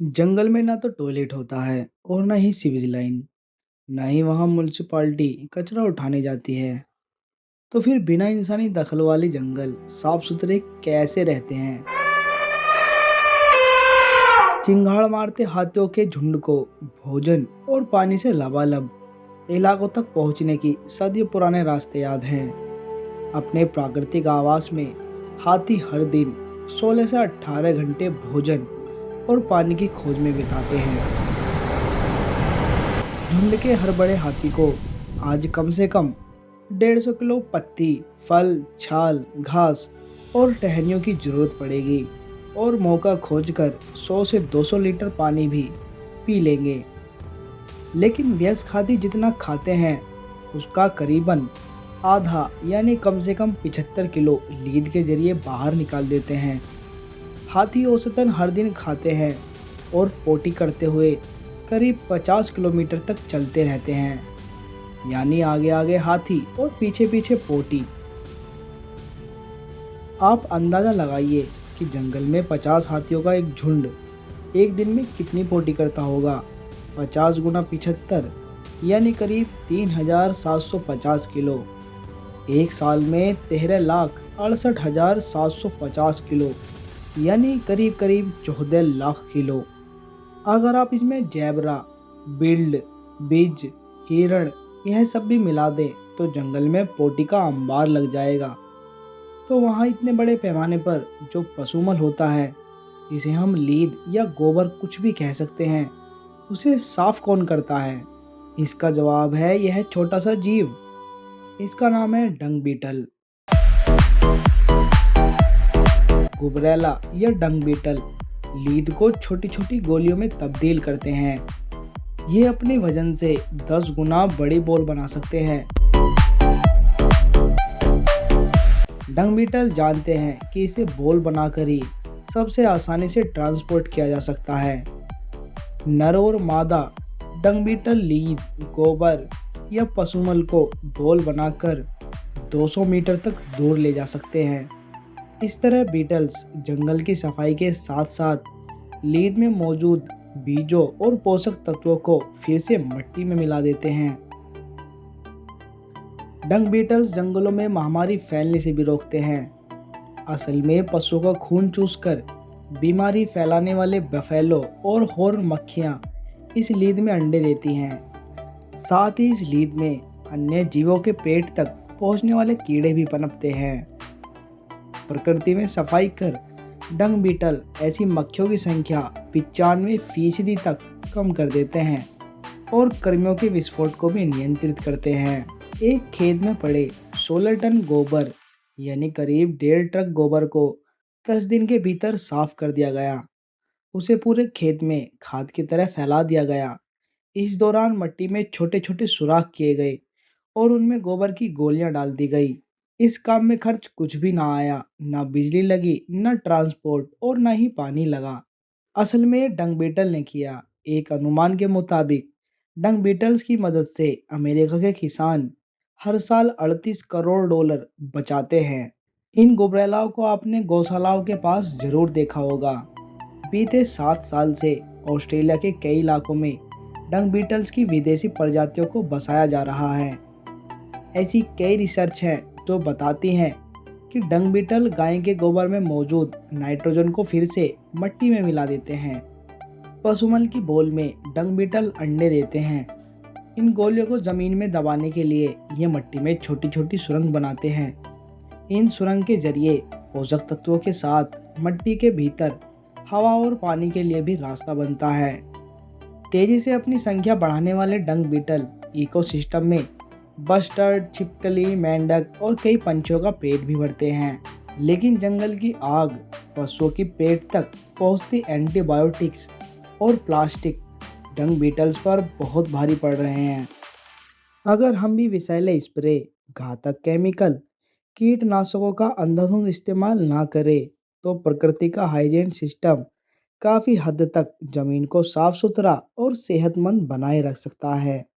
जंगल में ना तो टॉयलेट होता है और ना ही सीवेज लाइन, ना ही वहाँ म्युनिसिपालिटी कचरा उठाने जाती है। तो फिर बिना इंसानी दखल वाले जंगल साफ सुथरे कैसे रहते हैं? चिंगाड़ मारते हाथियों के झुंड को भोजन और पानी से लबालब इलाकों तक पहुंचने की सदियों पुराने रास्ते याद हैं। अपने प्राकृतिक आवास में हाथी हर दिन 16 से 18 घंटे भोजन और पानी की खोज में बिताते हैं। झुंड के हर बड़े हाथी को आज कम से कम 150 किलो पत्ती, फल, छाल, घास और टहनियों की जरूरत पड़ेगी और मौका खोजकर 100 से 200 लीटर पानी भी पी लेंगे। लेकिन वयस्क हाथी जितना खाते हैं उसका करीबन आधा यानी कम से कम 75 किलो लीद के जरिए बाहर निकाल देते हैं। हाथी औसतन हर दिन खाते हैं और पोटी करते हुए करीब 50 किलोमीटर तक चलते रहते हैं, यानी आगे आगे हाथी और पीछे पीछे पोटी। आप अंदाज़ा लगाइए कि जंगल में 50 हाथियों का एक झुंड एक दिन में कितनी पोटी करता होगा। 50 गुना 75 यानी करीब 3750 किलो। एक साल में 13,68,750 किलो यानी करीब करीब 14 लाख किलो। अगर आप इसमें जैबरा, बिल्ड, बिज, हिरण यह सब भी मिला दें तो जंगल में पोटी का अंबार लग जाएगा। तो वहाँ इतने बड़े पैमाने पर जो पशुमल होता है, जिसे हम लीद या गोबर कुछ भी कह सकते हैं, उसे साफ कौन करता है? इसका जवाब है यह छोटा सा जीव। इसका नाम है डंग बीटल। गुबरैला या डंग बीटल लीद को छोटी छोटी गोलियों में तब्दील करते हैं। ये अपने वजन से 10 गुना बड़ी बॉल बना सकते हैं। डंग बीटल जानते हैं कि इसे बॉल बनाकर ही सबसे आसानी से ट्रांसपोर्ट किया जा सकता है। नर और मादा डंग बीटल लीद, गोबर या पशुमल को बॉल बनाकर 200 मीटर तक दूर ले जा सकते हैं। इस तरह बीटल्स जंगल की सफाई के साथ साथ लीद में मौजूद बीजों और पोषक तत्वों को फिर से मिट्टी में मिला देते हैं। डंग बीटल्स जंगलों में महामारी फैलने से भी रोकते हैं। असल में पशुओं का खून चूसकर बीमारी फैलाने वाले बफेलो और हॉर्न मक्खियाँ इस लीद में अंडे देती हैं। साथ ही इस लीद में अन्य जीवों के पेट तक पहुंचने वाले कीड़े भी पनपते हैं। प्रकृति में सफाई कर डंग बीटल ऐसी मक्खियों की संख्या 95% तक कम कर देते हैं और कर्मियों के विस्फोट को भी नियंत्रित करते हैं। एक खेत में पड़े 16 टन गोबर यानी करीब 1.5 ट्रक गोबर को 10 दिन के भीतर साफ कर दिया गया। उसे पूरे खेत में खाद की तरह फैला दिया गया। इस दौरान मिट्टी में छोटे छोटे सुराख किए गए और उनमें गोबर की गोलियां डाल दी गई। इस काम में खर्च कुछ भी ना आया, ना बिजली लगी, ना ट्रांसपोर्ट और ना ही पानी लगा। असल में ये डंग बीटल ने किया। एक अनुमान के मुताबिक डंग बीटल्स की मदद से अमेरिका के किसान हर साल 38 करोड़ डॉलर बचाते हैं। इन गुबरैलाओं को आपने गौशालाओं के पास जरूर देखा होगा। बीते 7 साल से ऑस्ट्रेलिया के कई इलाकों में डंग बीटल्स की विदेशी प्रजातियों को बसाया जा रहा है। ऐसी कई रिसर्च है जो बताती हैं कि डंग बीटल गाय के गोबर में मौजूद नाइट्रोजन को फिर से मिट्टी में मिला देते हैं। पशुमल की बोल में डंग बीटल अंडे देते हैं। इन गोलियों को जमीन में दबाने के लिए ये मिट्टी में छोटी छोटी सुरंग बनाते हैं। इन सुरंग के जरिए पोषक तत्वों के साथ मिट्टी के भीतर हवा और पानी के लिए भी रास्ता बनता है। तेजी से अपनी संख्या बढ़ाने वाले डंग बीटल इकोसिस्टम में बस्टर्ड, छिपकली, मेंढक और कई पंछियों का पेट भी भरते हैं। लेकिन जंगल की आग पशुओं की पेट तक पहुंचती एंटीबायोटिक्स और प्लास्टिक डंग बीटल्स पर बहुत भारी पड़ रहे हैं। अगर हम भी विषैले स्प्रे, घातक केमिकल, कीटनाशकों का अंधाधुंध इस्तेमाल ना करें तो प्रकृति का हाइजीन सिस्टम काफ़ी हद तक ज़मीन को साफ सुथरा और सेहतमंद बनाए रख सकता है।